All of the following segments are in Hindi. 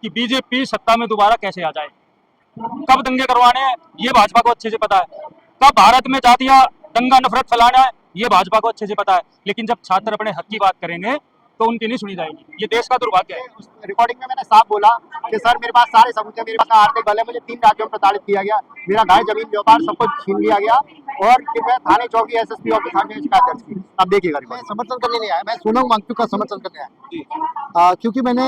कि बीजेपी सत्ता में दोबारा कैसे आ जाए। कब दंगे करवाने हैं ये भाजपा को अच्छे से पता है, कब भारत में जातियां दंगा नफरत फैलाना है ये भाजपा को अच्छे से पता है, लेकिन जब छात्र अपने हक की बात करेंगे तो उनकी नहीं सुनी जाएगी। ये देश का दुर्भाग्य है। उस रिकॉर्डिंग में मैंने साफ बोला कि सर मेरे पास सारे सबूत है, मेरे पास आर्थिक बल है, मुझे 3 राज्यों में प्रताड़ित किया गया, मेरा घर जमीन व्यापार सब कुछ छीन लिया गया और कि मैं थाने चौकी एसएसपी ऑफिस में शिकायत दर्ज की। अब देखिएगा, मैं समर्थन करने नहीं आया, मैं सोनम वांगचुक का समर्थन करने आया क्योंकि मैंने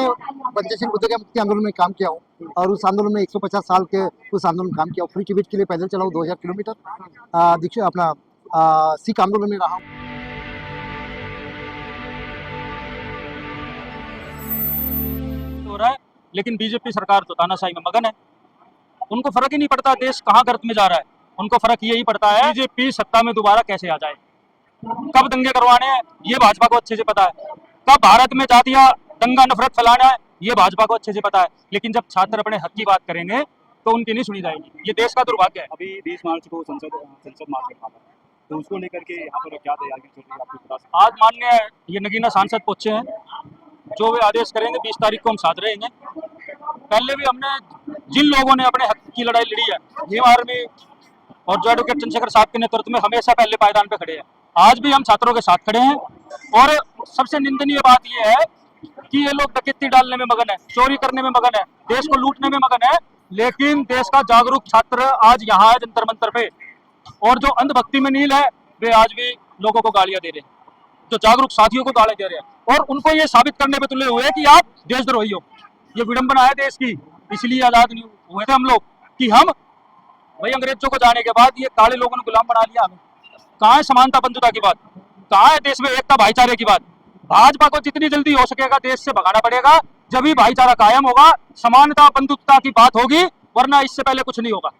पंचशील बुद्ध के मुक्ति आंदोलन में काम किया हूँ और उस आंदोलन में 150 साल के उस आंदोलन में काम किया। फ्री टिकट के लिए पैदल चला हूँ 2000 किलोमीटर। दीक्षित अपना सिख आंदोलन में रहा हूँ। हो रहा है, लेकिन बीजेपी सरकार तो तानाशाही में मगन है। उनको फर्क ही नहीं पड़ता देश कहाँ गर्त में जा रहा है, उनको फर्क यही पड़ता है बीजेपी सत्ता में दोबारा कैसे आ जाए। कब दंगे करवाने हैं ये भाजपा को अच्छे से पता है, कब भारत में जातियां दंगा नफरत फैलाना है ये भाजपा को अच्छे से पता है, लेकिन जब छात्र अपने हक की बात करेंगे तो उनकी नहीं सुनी जाएगी। ये देश का दुर्भाग्य है। अभी 20 मार्च को संसद मार्च रखा था, तो उसको लेकर के यहाँ पर क्या तैयारी चल रही है आपको बता सकते हैं? आज माननीय ये नगीना सांसद पहुंचे हैं, जो वे आदेश करेंगे 20 तारीख को हम साथ रहेंगे। पहले भी हमने जिन लोगों ने अपने हक की लड़ाई लड़ी है, भीम आर्मी और जो एडवोकेट चंद्रशेखर साहब के नेतृत्व में हमेशा पहले पायदान पे खड़े हैं। आज भी हम छात्रों के साथ खड़े हैं और सबसे निंदनीय बात यह है कि ये लोग डकैती डालने में मगन है, चोरी करने में मगन है, देश को लूटने में मगन है, लेकिन देश का जागरूक छात्र आज यहाँ है जंतर मंतर पे, और जो अंधभक्ति में नील है वे आज भी लोगों को गालियां दे रहे हैं, जो जागरूक साथियों को गालियां दे रहे हैं और उनको ये साबित करने पे तुले हुए हैं कि आप देशद्रोही हो। ये विडंबना है देश की, इसलिए आजाद नहीं हुए थे हम लोग कि हम भाई अंग्रेजों को जाने के बाद ये काले लोगों ने गुलाम बना लिया हमें। कहाँ है समानता बंधुता की बात, कहाँ है देश में एकता भाईचारे की बात। भाजपा को जितनी जल्दी हो सकेगा देश से भगाना पड़ेगा, जब ही भाईचारा कायम होगा, समानता बंधुता की बात होगी, वरना इससे पहले कुछ नहीं होगा।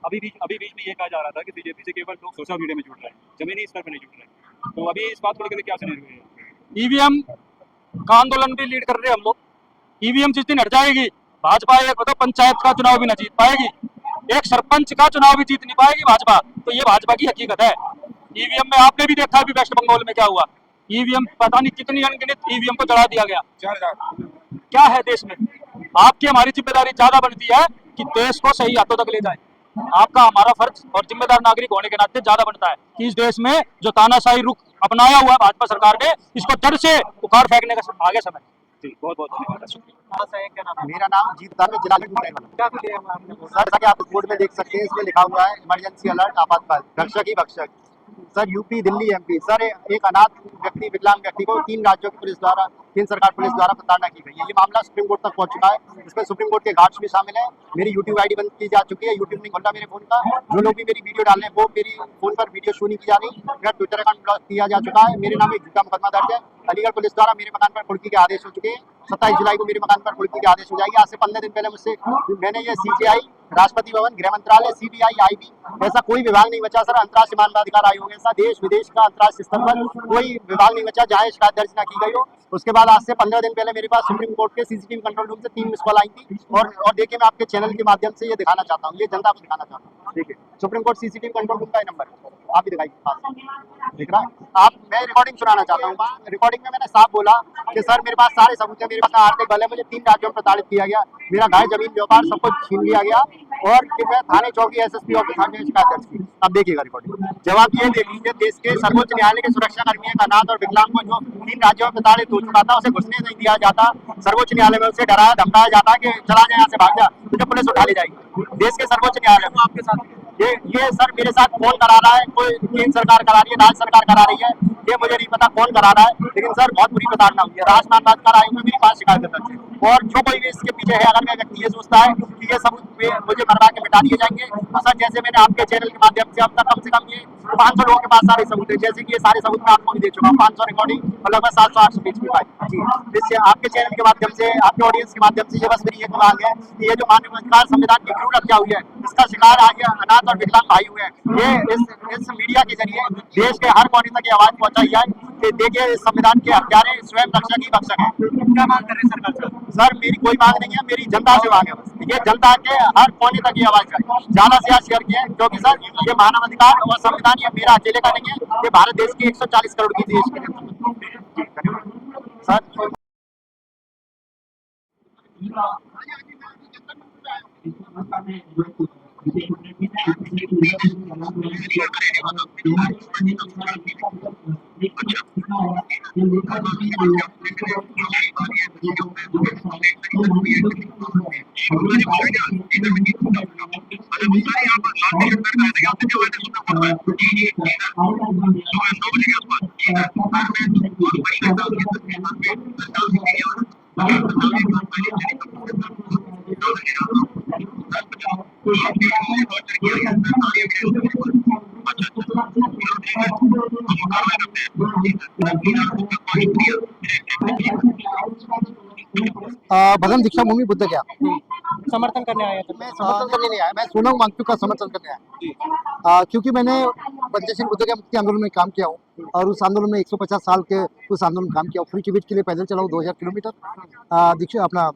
अभी बीच में ये कहा जा रहा था कि बीजेपी से केवल लोग सोशल मीडिया में जुड़ रहे हैं, जमीनी स्तर पर नहीं जुड़ रहे, तो अभी इस बात को लेकर क्या सिनेरियो है? ईवीएम का आंदोलन भी लीड कर रहे हैं हम लोग। ईवीएम जिस दिन हट जाएगी, भाजपा एक मतलब पंचायत का चुनाव भी न जीत पाएगी, एक सरपंच का चुनाव भी जीत नहीं पाएगी भाजपा। तो ये भाजपा की हकीकत है। ईवीएम में आपने भी देखा अभी वेस्ट बंगाल में क्या हुआ, ईवीएम पता नहीं कितनी अनगिनत ईवीएम को जला दिया गया। क्या है देश में? आपकी हमारी जिम्मेदारी ज्यादा बनती है कि देश को सही हाथों तक ले जाए। आपका हमारा फर्ज और जिम्मेदार नागरिक होने के नाते ज्यादा बनता है कि इस देश में जो तानाशाही रुख अपनाया हुआ है भाजपा सरकार ने, इसको जड़ से उखाड़ फेंकने का आगे समय। जी, बहुत बहुत धन्यवाद। मेरा नाम जीत था, मैं जिला सर कि आप बोर्ड में देख सकते हैं, इसमें लिखा हुआ है इमरजेंसी अलर्ट आपातकाल रक्षक ही भक्षक। Sir UP Delhi MP, sir एक अनाथ व्यक्ति विकलांग व्यक्ति को 3 राज्यों की पुलिस द्वारा, 3 सरकार पुलिस द्वारा प्रताड़ना की गई है। ये मामला सुप्रीम कोर्ट तक पहुंच चुका है, इसमें सुप्रीम कोर्ट के गार्ड्स भी शामिल है। मेरी यूट्यूब आईडी बंद की जा चुकी है, यूट्यूब नहीं खुलता मेरे फोन का। जो लोग भी मेरी वीडियो डाल रहे हैं वो मेरी फोन पर वीडियो शो नहीं की जा रही, मेरा ट्विटर अकाउंट ब्लॉक किया जा चुका है। मेरे नाम एक झूठा मुकदमा दर्ज है। अलीगढ़ पुलिस द्वारा मेरे मकान पर कुर्की के आदेश हो चुके हैं। 27 जुलाई को मेरे मकान पर कुर्की के आदेश हो जाएगी। आज से 15 दिन पहले मुझसे मैंने ये सीजीआई, राष्ट्रपति भवन, गृह मंत्रालय, सीबीआई, आईबी, ऐसा कोई विभाग नहीं बचा सर। अंतर्राष्ट्रीय मानवाधिकार आयोग, ऐसा देश विदेश का अंतर्राष्ट्रीय स्तर पर कोई विभाग नहीं बचा जहाँ शिकायत दर्ज न की गई हो। उसके बाद आज से 15 दिन पहले मेरे पास सुप्रीम कोर्ट के सीसीटीवी कंट्रोल रूम से 3 मिस कॉल आई थी और देखिए मैं आपके चैनल के माध्यम से ये दिखाना चाहता हूँ, ये जनता को दिखाना चाहता हूँ। ठीक है, supreme court CCTV control room का नंबर आप भी दिखाइए पास, दिख रहा है आप? मैं रिकॉर्डिंग सुनाना चाहता हूँ। रिकॉर्डिंग में मैंने साफ बोला कि सर मेरे पास सारे सबूत है, मेरे पास आर्थिक बल है, मुझे 3 राज्यों में प्रताड़ित किया गया, मेरा घर जमीन व्यापार सब कुछ छीन लिया गया और कि मैं थाने चौकी एसएसपी ऑफिस में शिकायत दर्ज की। अब देखिएगा रिकॉर्डिंग, जवाब ये देख लीजिए। देश के सर्वोच्च न्यायालय के सुरक्षा कर्मी एक अनाथ और विकलांग को जो 3 राज्यों में प्रताड़ित हो चुका था, उसे घुसने नहीं दिया जाता। सर्वोच्च न्यायालय में उसे डराया धमकाया जाता कि चला जाए, यहाँ से भाग जा, तुझे पुलिस उठा ले जाएगी। देश के सर्वोच्च न्यायालय में आपके साथ ये सर मेरे साथ कौन करा रहा है, कोई केंद्र सरकार करा रही है, राज्य सरकार करा रही है, ये मुझे नहीं पता कौन करा रहा है, लेकिन सर बहुत बुरी प्रताड़ना हुई है। राष्ट्रीय मानवाधिकार आयोग में मेरी 5 शिकायत दर्ज है और जो कोई भी इसके पीछे है, अगर मैं व्यक्ति ये सोचता है कि ये सबूत मुझे मरवा के मिटा दिए जाएंगे, तो सर जैसे मैंने आपके चैनल के माध्यम से अब तक कम से कम ये 500 लोगों के पास सारे सबूत है, जैसे कि ये सारे सबूत मैं आपको भी दे चुका हूँ, 500 रिकॉर्डिंग और लगभग 700-800 पेज की फाइल जी। इससे आपके चैनल के माध्यम से, आपके ऑडियंस के माध्यम से ये बस मेरी एक मांग है कि ये जो मानवाधिकार संविधान की क्रूर हत्या हुई है, इसका शिकार आज ये अनाथ और विकलांग भाई हुए हैं, ये इस मीडिया के जरिए देश के हर कोने तक ये आवाज पहुंचाई जाए कि देखिए इस संविधान के हत्यारे स्वयं रक्षक ही भक्षक है। क्या मांग कर रहे हैं सरकार से? सर मेरी कोई मांग नहीं है, मेरी जनता से मांग है बस, ये जनता के हर कोने तक ये आवाज जाए, ज्यादा से ज्यादा शेयर किए, क्योंकि सर ये मानवाधिकार और संविधान ये मेरा अकेले का नहीं है, ये भारत देश की 140 करोड़ की देश की जनता। सर भगन दीक्षा भूमि बुद्ध गया। समर्थन करने आए थे। मैं समर्थन करने नहीं आया, मैं सोनम वांगचुक का समर्थन करने आया। जी। क्योंकि मैंने पंचशील बुद्ध गया मुक्ति आंदोलन में काम किया हूँ और उस आंदोलन में 150 साल के उस आंदोलन में काम किया हूँ। फ्री टिबेट के लिए पैदल चला हूँ 2000 किलोमीटर। दीक्षा अपना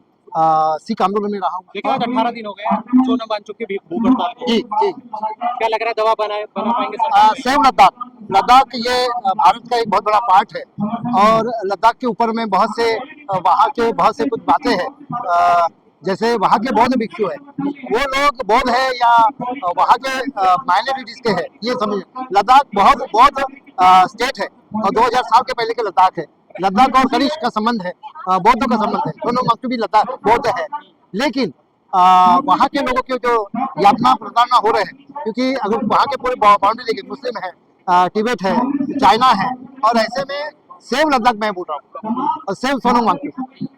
सिख आंदोलन में रहा हूँ। लेकिन आज 18 दिन हो गए हैं सोनम वांगचुक की भूख हड़ताल को। जी जी। क्या लग रहा है दवा बना पाएंगे सरकार? सेम लद्दाख, लद्दाख ये भारत का एक बहुत बड़ा पार्ट है और लद्दाख के ऊपर में बहुत से वहाँ के बहुत से कुछ बातें हैं। जैसे वहाँ के बौद्ध भिक्षु है, वो लोग बौद्ध है या वहाँ के माइनॉरिटीज के है, ये समझिए। लद्दाख बहुत बौद्ध स्टेट है और 2000 साल के पहले के लद्दाख है। लद्दाख और कनिष्क का संबंध है, बौद्धों का संबंध है। सोनम वांगचुक भी लद्दाख बौद्ध है, लेकिन वहाँ के लोगों के जो यातना प्रताड़ना हो रहे हैं, क्योंकि अगर वहाँ के पूरे बाउंड्री देखिए, मुस्लिम है, तिब्बत है, चाइना है, और ऐसे में सेम लद्दाख मैं बोल रहा हूँ और सेम सोनम वांगचुक।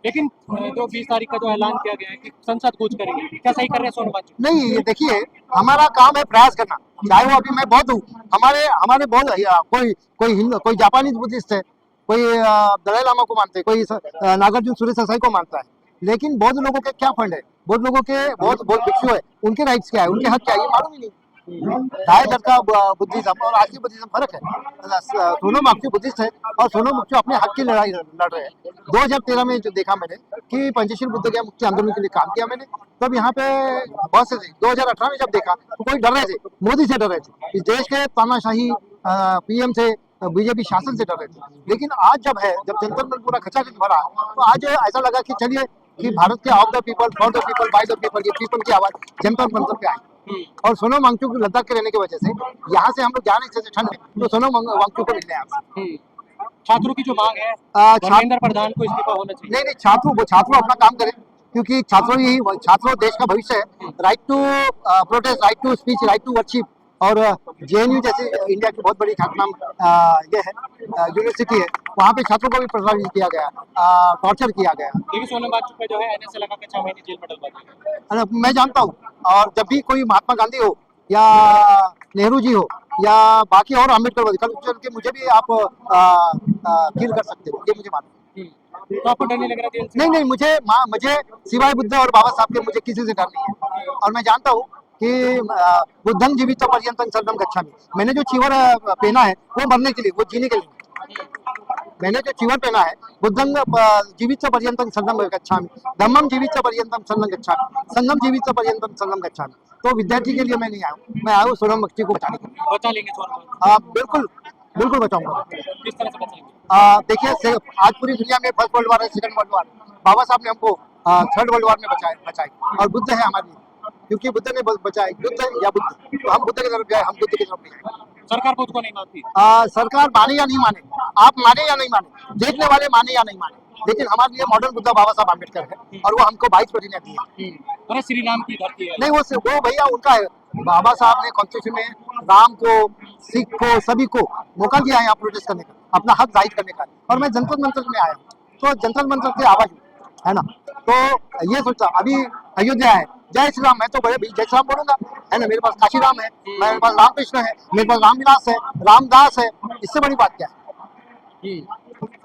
लेकिन जो 20 तारीख का जो ऐलान किया गया है कि संसद कूच करेंगे, क्या सही कर रहे हैं सोनम वांगचुक? नहीं, ये देखिए, हमारा काम है प्रयास करना। चाहे वो अभी मैं बौद्ध हूँ, हमारे बौद्ध कोई हिंदू, कोई जापानीज बुद्धिस्ट है, कोई दलाई लामा को मानते हैं, कोई नागार्जुन सूर्यससाई को मानता है। लेकिन बौद्ध लोगों के क्या फंड है, बौद्ध लोगों के बौद्ध भिक्षु है, उनके राइट्स क्या है, उनके हक क्या है, ये मालूम ही नहीं। 2500 का बुद्धिज्म और आज की बुद्धिज्म फर्क है। सोनम वांगचुक बुद्धिस्ट है और सोनम वांगचुक अपने हक की लड़ाई लड़ रहे हैं। 2013 में जो देखा मैंने कि पंचशील बुद्ध गया मुक्ति आंदोलन के लिए काम किया मैंने, तब यहाँ पे बहुत से थे। 2018 में जब देखा तो कोई डर रहे थे, मोदी से डर रहे थे, इस देश के तानाशाही पीएम से, बीजेपी शासन से डर रहे थे। लेकिन आज जब जंतर मंतर पूरा खचाखच भरा, तो आज ऐसा लगा कि चलिए कि भारत के of the people, for the people, by the people, ये पीपल की आवाज जंतर मंतर पे आई। और सोनम वांगचुक लद्दाख के रहने की वजह से यहाँ से हम लोग जा रहे हैं ठंड में, तो सोनम वांगचुक को मिलने आपसे। छात्रों की जो मांग है धर्मेंद्र प्रधान को इस्तीफा होना चाहिए। नहीं, छात्रों अपना काम करें, क्योंकि छात्रों देश का भविष्य है। Right to protest, right to speech, right to worship. और जेएनयू जैसे इंडिया की बहुत बड़ी ख्यातनाम ये है यूनिवर्सिटी है, वहाँ पे छात्रों को भी प्रताड़ित किया गया, टॉर्चर किया गया। लेकिन सोनम वांगचुक पे जो है एनएसए लगा के 6 महीने जेल में डलवा दिया। मैं जानता हूँ, और जब भी कोई महात्मा गांधी हो या नेहरू जी हो या बाकी और अम्बेडकर, कल चल के मुझे भी आप फील कर सकते हो, ये मुझे मालूम है। तो आपको डर नहीं लग रहा जेल से? नहीं, मुझे सिवाय बुद्ध और बाबा साहब के मुझे किसी से डर नहीं है। और मैं जानता हूँ कि बुद्धं जीवित पर्यंतं शरणं गच्छामि। मैंने जो चीवर पहना है वो मरने के लिए, वो जीने के लिए। मैंने जो चीवर पहना है, बुद्धं जीवित पर्यंतं शरणं गच्छामि, धम्मं जीवित पर्यंतं शरणं गच्छामि, संघं जीवित पर्यंतं शरणं गच्छामि। तो विद्यार्थी के लिए मैं नहीं आया हूँ, मैं आया हूँ सोनम वांगचुक को बचाने के लिए। बचा लेंगे सोनम? बिल्कुल बचाऊंगा। किस तरह से बचाएंगे? देखिए, आज पूरी दुनिया में फर्स्ट वर्ल्ड वार है, सेकंड वर्ल्ड वार, बाबा साहब ने हमको थर्ड वर्ल्ड वार में बचाए, और बुद्ध है हमारे लिए, क्योंकि बुद्ध ने बचाए। बुद्ध या बुद्ध, तो हम बुद्ध की तरफ गए, हम बुद्ध की तरफ नहीं आए। सरकार बुद्ध को नहीं मानती? सरकार माने या नहीं माने, आप माने या नहीं माने, देखने वाले माने या नहीं माने, लेकिन हमारे लिए मॉडर्न बुद्ध बाबा साहब अम्बेडकर है, और वो हमको 22 प्रतिज्ञा दी है। अरे श्री राम की धरती है। नहीं, वो भैया उनका है। बाबा साहब ने कॉन्स्टिट्यूशन में राम को, सिख को, सभी को मौका दिया है यहाँ प्रोटेस्ट करने का, अपना हक जाहिर करने का। और मैं जंतर मंतर में आया हूँ, तो जंतर मंतर की आवाज है ना, तो ये सोचता अभी अयोध्या है, जय श्री राम, मैं तो बड़े जय श्री राम बोलूंगा, है ना। मेरे पास काशी राम है, मेरे पास रामकृष्ण है, मेरे पास रामविलास है, रामदास है, इससे बड़ी बात क्या है।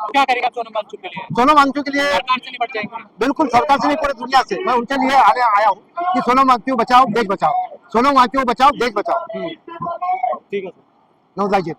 क्या करेगा सोनम वांगचुक के लिए? सोनम वांगचुक के लिए सरकार से निपट जाएंगे? बिल्कुल, सरकार से नहीं, पूरी दुनिया से मैं उनके लिए आया हूँ कि सोनम वांगचुक बचाओ, देश बचाओ, सोनम वांगचुक बचाओ, देश बचाओ। ठीक है। नमस्कार जी।